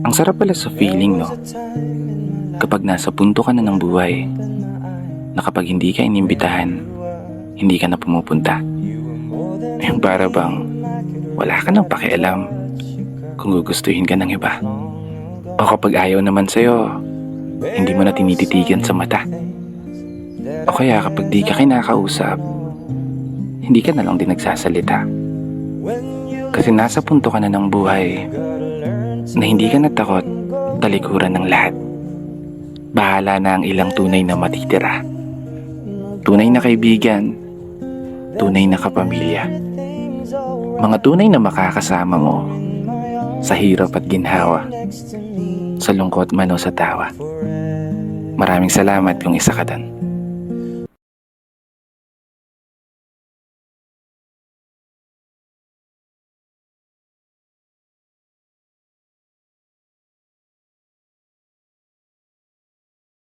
Ang sarap pala sa feeling, no? Kapag nasa punto ka na ng buhay, na kapag hindi ka inimbitahan, hindi ka na pumupunta. Yung para bang wala ka nang pakialam kung gugustuhin ka ng iba. O kapag ayaw naman sa'yo, hindi mo na tinititigan sa mata. O kaya kapag di ka kinakausap, hindi ka na lang din nagsasalita. Kasi nasa punto ka na ng buhay na hindi ka natakot talikuran ng lahat. Bahala na ang ilang tunay na matitira. Tunay na kaibigan, tunay na kapamilya. Mga tunay na makakasama mo sa hirap at ginhawa, sa lungkot man o sa tawa. Maraming salamat kung isa ka doon.